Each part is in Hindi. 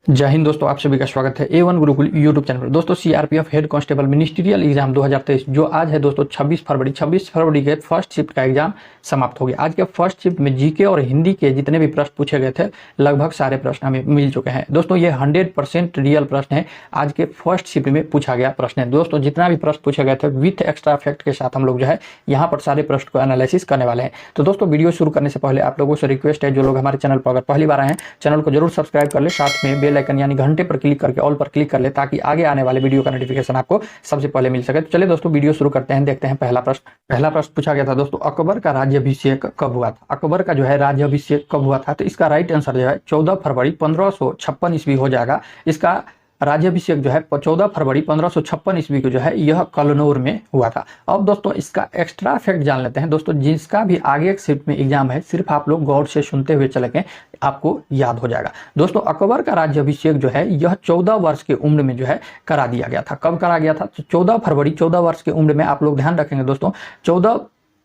जय हिंद दोस्तों, आप सभी का स्वागत है A1 गुरुकुल यूट्यूब चैनल पर। दोस्तों CRPF head constable ministerial exam 2023 जो आज है दोस्तों 26 फरवरी के फर्स्ट शिफ्ट का एग्जाम समाप्त हो गया। आज के फर्स्ट शिफ्ट में जीके और हिंदी के जितने भी प्रश्न पूछे गए थे लगभग सारे प्रश्न हमें मिल चुके हैं। दोस्तों ये 100% रियल प्रश्न है, आज के फर्स्ट शिफ्ट में पूछा गया प्रश्न है। दोस्तों जितना भी प्रश्न पूछे गए थे विथ एक्स्ट्रा फैक्ट के साथ हम लोग जो है यहाँ पर सारे प्रश्न को एनालिसिस करने वाले हैं। तो दोस्तों वीडियो शुरू करने से पहले आप लोगों से रिक्वेस्ट है, जो लोग हमारे चैनल पर अगर पहली बार आए हैं चैनल को जरूर सब्सक्राइब कर ले, साथ में बेल आइकन यानी घंटे पर क्लिक करके ऑल पर क्लिक कर ले ताकि आगे आने वाले वीडियो का नोटिफिकेशन आपको सबसे पहले मिल सके। तो चलिए दोस्तों वीडियो शुरू करते हैं, देखते हैं पहला प्रश्न पूछा गया था दोस्तों, अकबर का राज्याभिषेक कब हुआ था? अकबर का जो है राज्याभिषेक कब हुआ था? तो इसका राइट आंसर जो है 14 फरवरी 1556 ईस्वी हो जाएगा। इसका राज्याभिषेक जो है 14 फरवरी 1556 ईस्वी को जो है यह कलनौर में हुआ था। अब दोस्तों इसका एक्स्ट्रा फैक्ट जान लेते हैं। दोस्तों जिसका भी आगे एक शिफ्ट में एग्जाम है सिर्फ आप लोग गौर से सुनते हुए चलेंगे, आपको याद हो जाएगा। दोस्तों अकबर का राज्याभिषेक जो है यह 14 वर्ष की उम्र में जो है करा दिया गया था। कब करा गया था? 14 फरवरी 14 वर्ष की उम्र में। आप लोग ध्यान रखेंगे दोस्तों, 14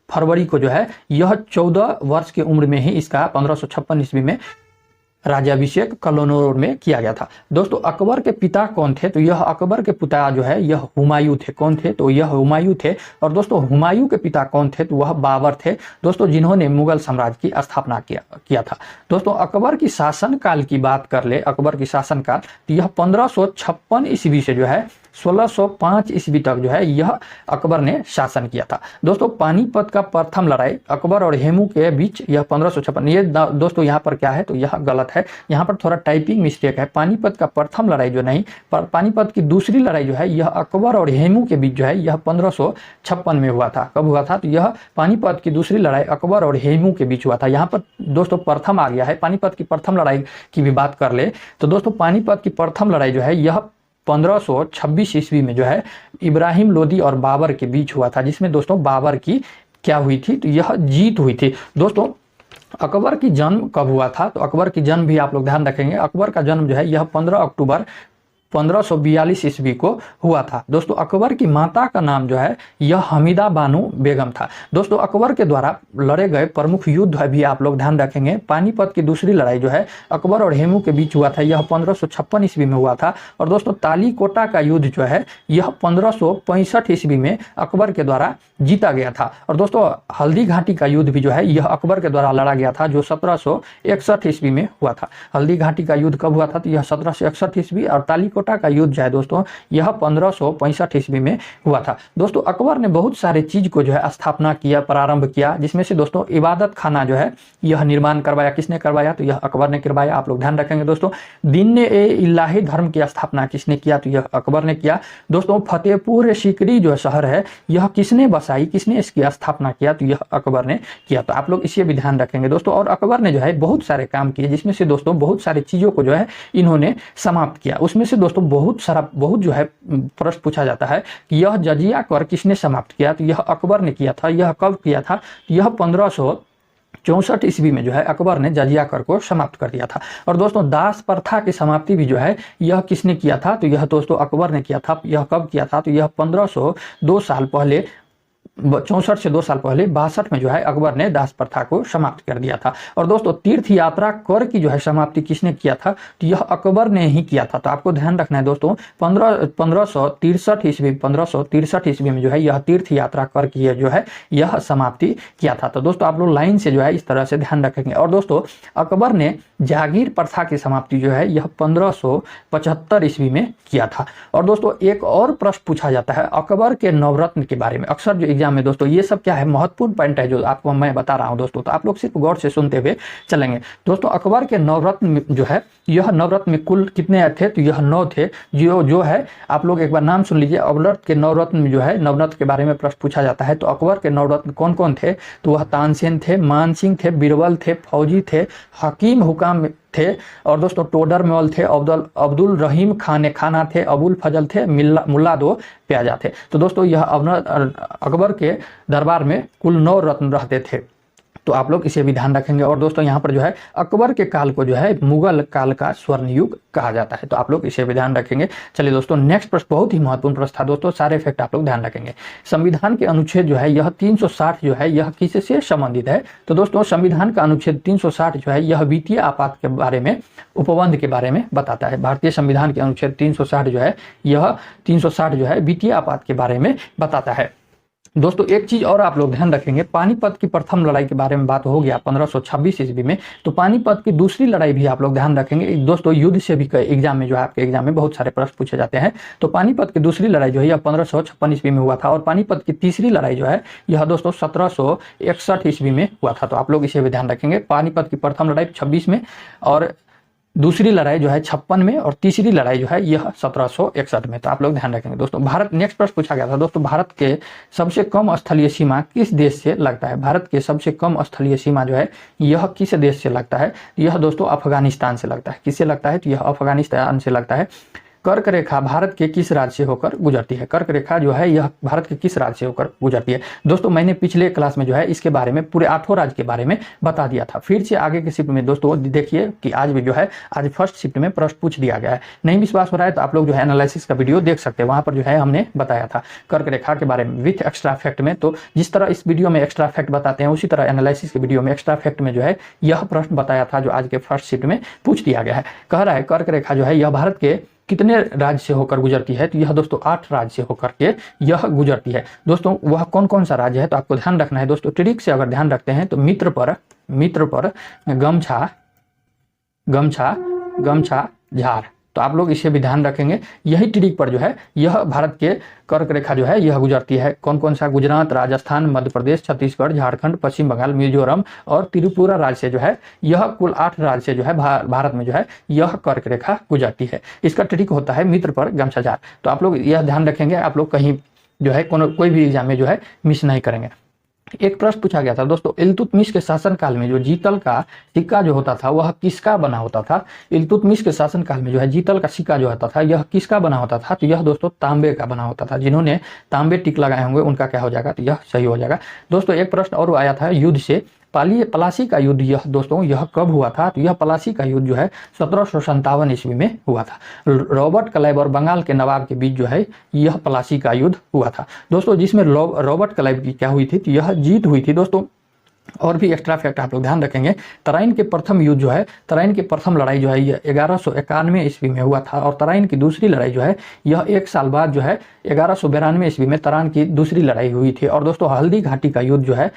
फरवरी को जो है यह 14 वर्ष की उम्र में ही इसका 1556 ईस्वी में राज्याभिषेक कलनौर में किया गया था। दोस्तों अकबर के पिता कौन थे? तो यह अकबर के पिता जो है यह हुमायूं थे। कौन थे? तो यह हुमायूं थे। और दोस्तों हुमायूं के पिता कौन थे? तो वह बाबर थे दोस्तों, जिन्होंने मुगल साम्राज्य की स्थापना किया था। दोस्तों अकबर की शासनकाल की बात कर ले, अकबर की शासनकाल, तो यह 1556 ईस्वी से जो है 1605 ईस्वी तक जो है यह अकबर ने शासन किया था। दोस्तों पानीपत का प्रथम लड़ाई अकबर और हेमू के बीच यह 1556, ये दोस्तों यहाँ पर क्या है तो यह गलत है, यहाँ पर थोड़ा टाइपिंग मिस्टेक है। पानीपत का प्रथम लड़ाई जो नहीं, पानीपत की दूसरी लड़ाई जो है यह अकबर और हेमू के बीच जो है यह 1556 में हुआ था। कब हुआ था? तो यह पानीपत की दूसरी लड़ाई अकबर और हेमू के बीच हुआ था। यहाँ पर दोस्तों प्रथम आ गया है। पानीपत की प्रथम लड़ाई की भी बात कर ले तो दोस्तों पानीपत की प्रथम लड़ाई जो है यह 1526 ईस्वी में जो है इब्राहिम लोदी और बाबर के बीच हुआ था, जिसमें दोस्तों बाबर की क्या हुई थी? तो यह जीत हुई थी। दोस्तों अकबर की जन्म कब हुआ था? तो अकबर की जन्म भी आप लोग ध्यान रखेंगे। अकबर का जन्म जो है यह 15 अक्टूबर 1542 ईस्वी को हुआ था। दोस्तों अकबर की माता का नाम जो है यह हमीदा बानो बेगम था। दोस्तों अकबर के द्वारा लड़े गए प्रमुख युद्ध भी आप लोग ध्यान रखेंगे। पानीपत की दूसरी लड़ाई जो है अकबर और हेमू के बीच हुआ था, यह 1556 ईस्वी में हुआ था। और दोस्तों तालीकोटा का युद्ध जो है यह 1565 ईस्वी में अकबर के द्वारा जीता गया था। और दोस्तों हल्दी घाटी का युद्ध भी जो है यह अकबर के द्वारा लड़ा गया था, जो 1761 ईस्वी में हुआ था। हल्दी घाटी का युद्ध कब हुआ था? तो यह 1761 ईस्वी। और तालीकोटा का युद्ध जो है दोस्तों यह 1565 ईस्वी में हुआ था। दोस्तों अकबर ने बहुत सारे चीज को जो है स्थापना किया, प्रारंभ किया, जिसमें से दोस्तों इबादत खाना जो है यह निर्माण करवाया। किसने करवाया? तो यह अकबर ने करवाया। आप लोग ध्यान रखेंगे दोस्तों। दीन ए इलाही धर्म की स्थापना किसने किया? तो यह अकबर ने किया। दोस्तों फतेहपुर सीकरी जो शहर है यह किसने बसाई, किसने इसकी स्थापना किया? तो यह अकबर ने किया। तो आप लोग इसे भी ध्यान रखेंगे दोस्तों। और अकबर ने जो है बहुत सारे काम किए, जिसमें से दोस्तों बहुत सारी चीजों को जो है इन्होंने समाप्त किया। उसमें से दोस्तों बहुत जो है प्रश्न पूछा जाता है कि यह जजिया कर किसने समाप्त किया? तो यह अकबर ने किया था। यह कब किया था? यह 1564 ईस्वी में जो है अकबर ने जजिया कर को समाप्त कर दिया था। और दोस्तों दास प्रथा की समाप्ति भी जो है यह किसने किया था? तो यह दोस्तों अकबर ने किया था। यह कब किया था? तो यह 1502 साल पहले, 64 से 2 साल पहले 62 में जो है अकबर ने दास प्रथा को समाप्त कर दिया था। और दोस्तों तीर्थ यात्रा कर की जो है समाप्ति किसने किया था? तो यह अकबर ने ही किया था। तो आपको ध्यान रखना है दोस्तों 1563 ईस्वी में जो है यह तीर्थ यात्रा कर की जो है यह समाप्ति किया था। तो दोस्तों आप लोग लाइन से जो है इस तरह से ध्यान रखेंगे। और दोस्तों अकबर ने जागीर प्रथा की समाप्ति जो है यह 1575 ईस्वी में किया था। और दोस्तों एक और प्रश्न पूछा जाता है अकबर के नवरत्न के बारे में, अक्सर जो एग्जाम में दोस्तों ये सब क्या है महत्वपूर्ण पॉइंट है जो आपको मैं बता रहा हूं दोस्तों, तो आप लोग सिर्फ गौर से सुनते हुए चलेंगे। दोस्तों अकबर के नवरत्न जो है यह नवरत्न में कुल कितने थे? तो यह 9 थे। जो है आप लोग एक बार नाम सुन लीजिए। अकबर के नवरत्न में जो है नवरत्न के बारे में प्रश्न पूछा जाता है तो अकबर के नवरत्न कौन कौन थे? तो वह तानसेन थे, मानसिंह थे, बीरबल थे, फौजी थे, हकीम हुकाम थे, और दोस्तों टोडरमल थे, अब्दुल रहीम खाना थे, अबुल फजल थे, मुल्ला दो प्याजा थे। तो दोस्तों यह अकबर के दरबार में कुल 9 रत्न रहते थे। तो आप लोग इसे भी ध्यान रखेंगे। और दोस्तों यहाँ पर जो है अकबर के काल को जो है मुगल काल का स्वर्ण युग कहा जाता है, तो आप लोग इसे भी ध्यान रखेंगे। चलिए दोस्तों नेक्स्ट प्रश्न बहुत ही महत्वपूर्ण प्रश्न था दोस्तों, सारे फैक्ट आप लोग ध्यान रखेंगे। संविधान के अनुच्छेद जो है यह 360 जो है यह किससे संबंधित है? तो दोस्तों संविधान का अनुच्छेद 360 जो है यह वित्तीय आपात के बारे में, उपबंध के बारे में बताता है। भारतीय संविधान के अनुच्छेद 360 जो है यह 360 जो है वित्तीय आपात के बारे में बताता है। दोस्तों एक चीज और आप लोग ध्यान रखेंगे, पानीपत की प्रथम लड़ाई के बारे में बात हो गया 1526 ईस्वी में, तो पानीपत की दूसरी लड़ाई भी आप लोग ध्यान रखेंगे। दोस्तों युद्ध से भी एग्जाम में जो है आपके एग्जाम में बहुत सारे प्रश्न पूछे जाते हैं। तो पानीपत की दूसरी लड़ाई जो है यह 1556 ईस्वी में हुआ था, और पानीपत की तीसरी लड़ाई जो है यह दोस्तों 1761 ईस्वी में हुआ था। तो आप लोग इसे भी ध्यान रखेंगे। पानीपत की प्रथम लड़ाई 26 में, और दूसरी लड़ाई जो है 56 में, और तीसरी लड़ाई जो है यह 1761 में। तो आप लोग ध्यान रखेंगे दोस्तों। भारत, नेक्स्ट प्रश्न पूछा गया था दोस्तों, भारत के सबसे कम स्थलीय सीमा किस देश से लगता है? भारत के सबसे कम स्थलीय सीमा जो है यह किस देश से लगता है? यह दोस्तों अफगानिस्तान से लगता है। किससे लगता है? तो यह अफगानिस्तान से लगता है। कर्क रेखा भारत के किस राज्य से होकर गुजरती है? कर्क रेखा जो है यह भारत के किस राज्य से होकर गुजरती है? दोस्तों मैंने पिछले क्लास में जो है इसके बारे में पूरे 8 राज्य के बारे में बता दिया था। फिर से आगे के शिफ्ट में दोस्तों देखिए कि आज भी जो है आज फर्स्ट शिफ्ट में प्रश्न पूछ दिया गया है। नहीं विश्वास हो रहा है तो आप लोग जो है एनालिसिस का वीडियो देख सकते हैं, वहां पर जो है हमने बताया था कर्क रेखा के बारे में विथ एक्स्ट्रा फैक्ट में। तो जिस तरह इस वीडियो में एक्स्ट्रा फैक्ट बताते हैं, उसी तरह एनालिसिस के वीडियो में एक्स्ट्रा फैक्ट में जो है यह प्रश्न बताया था जो आज के फर्स्ट शिफ्ट में पूछ दिया गया है। कह रहा है कर्क रेखा जो है यह भारत के कितने राज्य से होकर गुजरती है? तो यह दोस्तों 8 राज्य से होकर के यह गुजरती है। दोस्तों वह कौन कौन सा राज्य है तो आपको ध्यान रखना है दोस्तों। ट्रिक से अगर ध्यान रखते हैं तो मित्र पर गमछा झार, तो आप लोग इसे भी ध्यान रखेंगे। यही ट्रिक पर जो है यह भारत के कर्क रेखा जो है यह गुजरती है। कौन कौन सा? गुजरात, राजस्थान, मध्य प्रदेश, छत्तीसगढ़, झारखंड, पश्चिम बंगाल, मिजोरम और त्रिपुरा राज्य से जो है यह कुल 8 राज्य से जो है भारत में जो है यह कर्क रेखा गुजरती है। इसका ट्रिक होता है मित्र पर गमछा झार। तो आप लोग यह ध्यान रखेंगे, आप लोग कहीं जो है कोई भी एग्जाम में जो है मिस नहीं करेंगे। एक प्रश्न पूछा गया था दोस्तों, इल्तुतमिश के शासनकाल में जो जीतल का सिक्का जो होता था वह किसका बना होता था? इल्तुतमिश के शासनकाल में जो है जीतल का सिक्का जो होता था यह किसका बना होता था? तो यह दोस्तों तांबे का बना होता था। जिन्होंने तांबे टिक लगाए होंगे उनका क्या हो जाएगा? तो यह सही हो जाएगा। दोस्तों एक प्रश्न और आया था युद्ध से, पलासी का युद्ध यह दोस्तों यह कब हुआ था? तो यह पलासी का युद्ध जो है 1757 ईस्वी में हुआ था। रॉबर्ट क्लाइव और बंगाल के नवाब के बीच जो है यह पलासी का युद्ध हुआ था दोस्तों, जिसमें रॉबर्ट क्लाइव की क्या हुई थी? तो यह जीत हुई थी दोस्तों। और भी एक्स्ट्रा फैक्ट आप लोग ध्यान रखेंगे, तराइन के प्रथम युद्ध जो है, तराइन की प्रथम लड़ाई जो है यह 1191 ईस्वी में हुआ था, और तराइन की दूसरी लड़ाई जो है यह 1 साल बाद जो है 1192 ईस्वी में तराइन की दूसरी लड़ाई हुई थी। और दोस्तों हल्दी घाटी का युद्ध जो है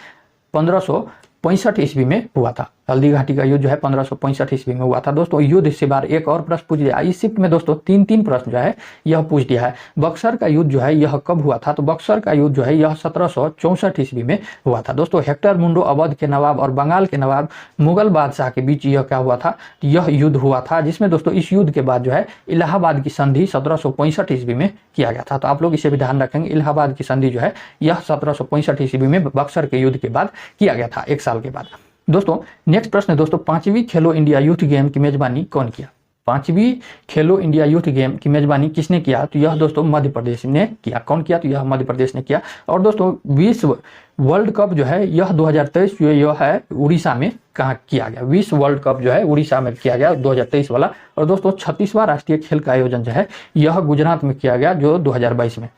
1565 ईस्वी में हुआ था। हल्दी घाटी का युद्ध जो है 1565 ईस्वी में हुआ था। दोस्तों युद्ध से बार एक और प्रश्न पूछ दिया इस शिफ्ट में दोस्तों, 3 प्रश्न जो है यह पूछ दिया है। बक्सर का युद्ध जो है यह कब हुआ था? तो बक्सर का युद्ध जो है यह 1764 ईस्वी में हुआ था। दोस्तों हेक्टर मुंडो अवध के नवाब और बंगाल के नवाब मुगल बादशाह के बीच यह क्या हुआ था? यह युद्ध हुआ था, जिसमें दोस्तों इस युद्ध के बाद जो है इलाहाबाद की संधि 1765 ईस्वी में किया गया था। तो आप लोग इसे भी ध्यान रखेंगे, इलाहाबाद की संधि जो है यह 1765 ईस्वी में बक्सर के युद्ध के बाद किया गया था, 1 साल के बाद। दोस्तों नेक्स्ट प्रश्न है दोस्तों, 5वीं खेलो इंडिया यूथ गेम की मेजबानी कौन किया? 5वीं खेलो इंडिया यूथ गेम की मेजबानी किसने किया? तो यह दोस्तों मध्य प्रदेश ने किया। कौन किया? तो यह मध्य प्रदेश ने किया। और दोस्तों विश्व वर्ल्ड कप जो है यह 2023 जो यह है उड़ीसा में कहाँ किया गया? विश्व वर्ल्ड कप जो है उड़ीसा में किया गया 2023 वाला। और दोस्तों 36वां राष्ट्रीय खेल का आयोजन जो है यह गुजरात में किया गया, जो 2022 में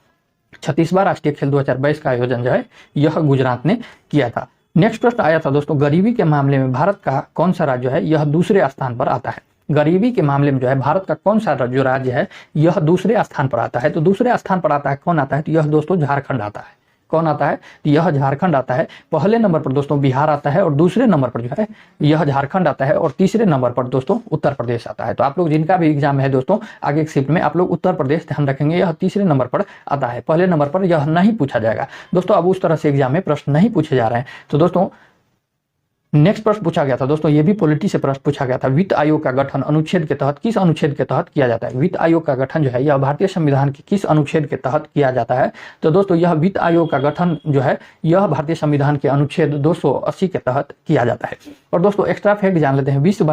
36वां राष्ट्रीय खेल 2022 का आयोजन जो है यह गुजरात ने किया था। नेक्स्ट प्रश्न आया था दोस्तों, गरीबी के मामले में भारत का कौन सा राज्य है यह दूसरे स्थान पर आता है? गरीबी के मामले में जो है भारत का कौन सा जो राज्य है यह दूसरे स्थान पर आता है? तो दूसरे स्थान पर आता है, कौन आता है? तो यह दोस्तों झारखंड आता है। कौन आता है? तो यह झारखंड आता है। पहले नंबर पर दोस्तों बिहार आता है, और दूसरे नंबर पर जो है यह झारखंड आता है, और तीसरे नंबर पर दोस्तों उत्तर प्रदेश आता है। तो आप लोग जिनका भी एग्जाम है दोस्तों आगे शिफ्ट में आप लोग उत्तर प्रदेश ध्यान रखेंगे, यह तीसरे नंबर पर आता है, पहले नंबर पर यह नहीं पूछा जाएगा दोस्तों। अब उस तरह से एग्जाम में प्रश्न नहीं पूछे जा रहे हैं। तो दोस्तों नेक्स्ट प्रश्न पूछा गया था दोस्तों, ये भी पॉलिटी से प्रश्न पूछा गया था, वित्त आयोग का गठन अनुच्छेद के तहत किस अनुच्छेद के तहत किया जाता है? वित्त आयोग का गठन जो है यह भारतीय संविधान के किस अनुच्छेद के तहत किया जाता है? तो दोस्तों यह वित्त आयोग का गठन जो है यह भारतीय संविधान के अनुच्छेद 280 के तहत किया जाता है। और दोस्तों एक्स्ट्रा फैक्ट जान लेते हैं, विश्व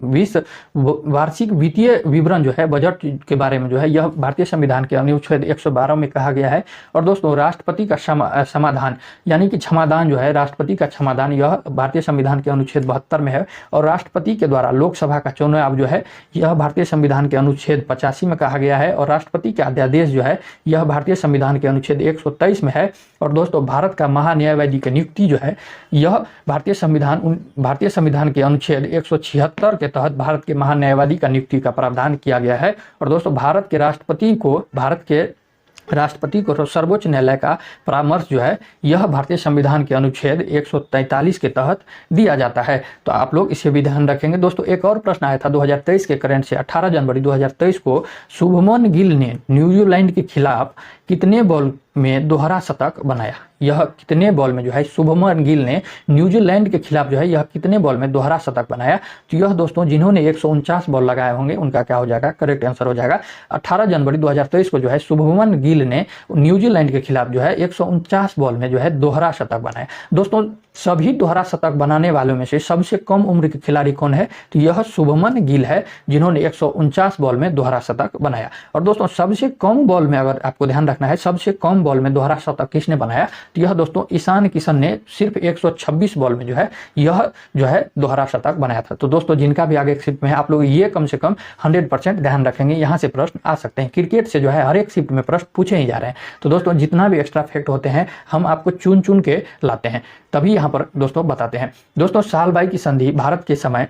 वार्षिक वित्तीय विवरण जो है बजट के बारे में जो है यह भारतीय संविधान के अनुच्छेद 112 में कहा गया है। और दोस्तों राष्ट्रपति का समाधान यानी कि क्षमादान जो है, राष्ट्रपति का क्षमादान, यह भारतीय संविधान के अनुच्छेद 72 में है। और राष्ट्रपति के द्वारा लोकसभा का चुनाव जो है यह भारतीय संविधान के अनुच्छेद 85 में कहा गया है। और राष्ट्रपति के अध्यादेश जो है यह भारतीय संविधान के अनुच्छेद 123 में है। और दोस्तों भारत का महान्यायवादी की नियुक्ति जो है यह भारतीय संविधान के अनुच्छेद 176 के तहत भारत के महान्यायवादी का नियुक्ति का प्रावधान किया गया है। और दोस्तों भारत के राष्ट्रपति को सर्वोच्च न्यायालय का परामर्श जो है यह भारतीय संविधान के अनुच्छेद 143 के तहत दिया जाता है। तो आप लोग इसे भी ध्यान रखेंगे। दोस्तों एक और प्रश्न आया था 2023 के करंट से। 18 जनवरी 2023 को शुभमन गिल ने न्यूजीलैंड के खिलाफ कितने बॉल में दोहरा शतक बनाया? यह कितने बॉल में जो है शुभमन गिल ने न्यूजीलैंड के खिलाफ जो है यह कितने बॉल में दोहरा शतक बनाया? तो यह दोस्तों जिन्होंने 149 बॉल लगाए होंगे उनका क्या हो जाएगा, करेक्ट आंसर हो जाएगा 18 जनवरी 2023 को जो है शुभमन गिल ने न्यूजीलैंड के खिलाफ जो है 149 बॉल में जो है दोहरा शतक बनाया। दोस्तों सभी दोहरा शतक बनाने वालों में से सबसे कम उम्र के खिलाड़ी कौन है? तो यह शुभमन गिल है जिन्होंने 149 बॉल में दोहरा शतक बनाया। और दोस्तों सबसे कम बॉल में अगर आपको ध्यान रखना है सबसे कम बॉल में दोहरा शतक किसने बनाया? तो यह दोस्तों ईशान किशन ने सिर्फ 126 बॉल में जो है यह जो है दोहरा शतक बनाया था। तो दोस्तों जिनका भी आगे शिफ्ट में है आप लोग ये कम से कम 100% ध्यान रखेंगे, यहाँ से प्रश्न आ सकते हैं। क्रिकेट से जो है हर एक शिफ्ट में प्रश्न पूछे ही जा रहे हैं। तो दोस्तों जितना भी एक्स्ट्रा फैक्ट होते हैं हम आपको चुन चुन के लाते हैं, तभी यहाँ पर दोस्तों बताते हैं। दोस्तों सालबाई की संधि भारत के समय,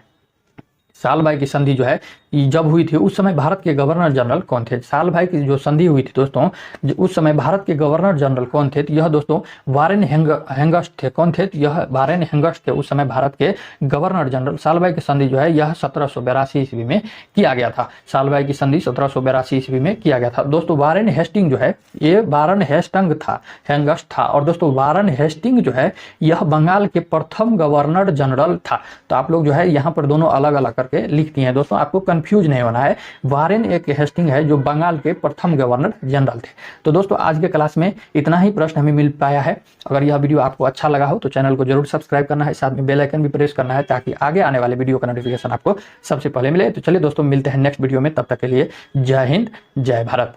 सालबाई की संधि जो है जब हुई थी उस समय भारत के गवर्नर जनरल कौन थे? सालबाई की जो संधि हुई थी दोस्तों उस समय भारत के गवर्नर जनरल कौन थे? तो यह दोस्तों वारेन हेंगस्ट थे। कौन थे? तो यह वारेन हेंगस्ट थे उस समय भारत के गवर्नर जनरल। सालबाई की संधि जो है यह 1782 ईस्वी में किया गया था। सालबाई की संधि 1782 ईस्वी में किया गया था। दोस्तों वारेन हेस्टिंग जो है ये वारेन हेंगस्ट था। और दोस्तों वारेन हेस्टिंग जो है यह बंगाल के प्रथम गवर्नर जनरल था। तो आप लोग जो है यहाँ पर दोनों अलग अलग करके लिख दिए हैं दोस्तों, आपको कंफ्यूज नहीं होना है। वारेन एक हेस्टिंग है जो बंगाल के प्रथम गवर्नर जनरल थे। तो दोस्तों आज के क्लास में इतना ही प्रश्न हमें मिल पाया है। अगर यह वीडियो आपको अच्छा लगा हो तो चैनल को जरूर सब्सक्राइब करना है, साथ में बेल आइकन भी प्रेस करना है ताकि आगे आने वाले वीडियो का नोटिफिकेशन आपको सबसे पहले मिले। तो चलिए दोस्तों मिलते हैं नेक्स्ट वीडियो में, तब तक के लिए जय हिंद जय भारत।